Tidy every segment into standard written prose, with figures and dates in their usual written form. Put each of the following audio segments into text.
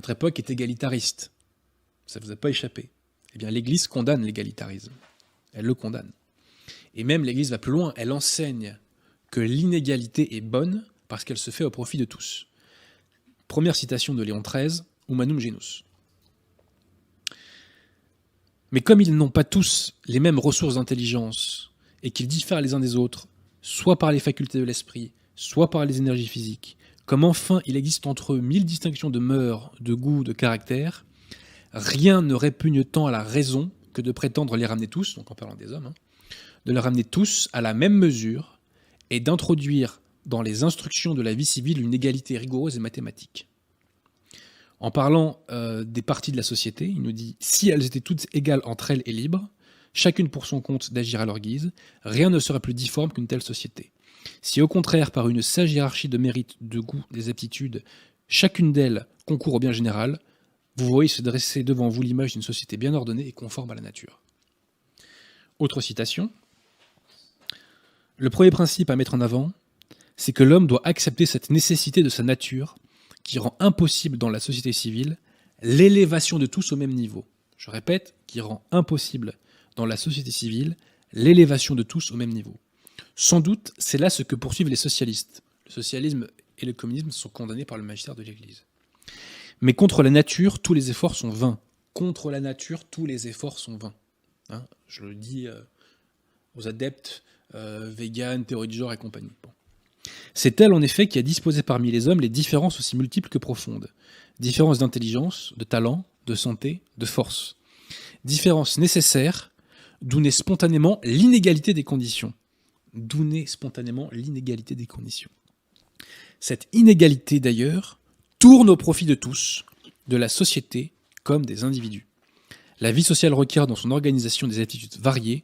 Notre époque est égalitariste. Ça ne vous a pas échappé. Eh bien, l'Église condamne l'égalitarisme. Elle le condamne. Et même l'Église va plus loin. Elle enseigne que l'inégalité est bonne parce qu'elle se fait au profit de tous. Première citation de Léon XIII, Humanum Genus. Mais comme ils n'ont pas tous les mêmes ressources d'intelligence et qu'ils diffèrent les uns des autres, soit par les facultés de l'esprit, soit par les énergies physiques, comme enfin il existe entre eux 1000 distinctions de mœurs, de goûts, de caractère, rien ne répugne tant à la raison que de prétendre les ramener tous, donc en parlant des hommes, de les ramener tous à la même mesure et d'introduire dans les instructions de la vie civile une égalité rigoureuse et mathématique. En parlant des parties de la société, il nous dit « Si elles étaient toutes égales entre elles et libres, chacune pour son compte d'agir à leur guise, rien ne serait plus difforme qu'une telle société. Si au contraire, par une sage hiérarchie de mérite, de goût, des aptitudes, chacune d'elles concourt au bien général, vous voyez se dresser devant vous l'image d'une société bien ordonnée et conforme à la nature. » Autre citation. Le premier principe à mettre en avant, c'est que l'homme doit accepter cette nécessité de sa nature qui rend impossible dans la société civile l'élévation de tous au même niveau. Je répète, qui rend impossible dans la société civile l'élévation de tous au même niveau. Sans doute, c'est là ce que poursuivent les socialistes. Le socialisme et le communisme sont condamnés par le magistère de l'Église. Mais contre la nature, tous les efforts sont vains. Contre la nature, tous les efforts sont vains. Je le dis aux adeptes véganes, théorie du genre et compagnie. Bon. C'est elle, en effet, qui a disposé parmi les hommes les différences aussi multiples que profondes. Différences d'intelligence, de talent, de santé, de force. Différences nécessaires, d'où naît spontanément l'inégalité des conditions. D'où naît spontanément l'inégalité des conditions. Cette inégalité, d'ailleurs, tourne au profit de tous, de la société comme des individus. La vie sociale requiert dans son organisation des attitudes variées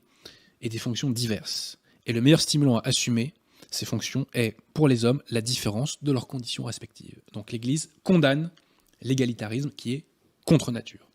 et des fonctions diverses. Et le meilleur stimulant à assumer ces fonctions est, pour les hommes, la différence de leurs conditions respectives. Donc l'Église condamne l'égalitarisme qui est contre nature.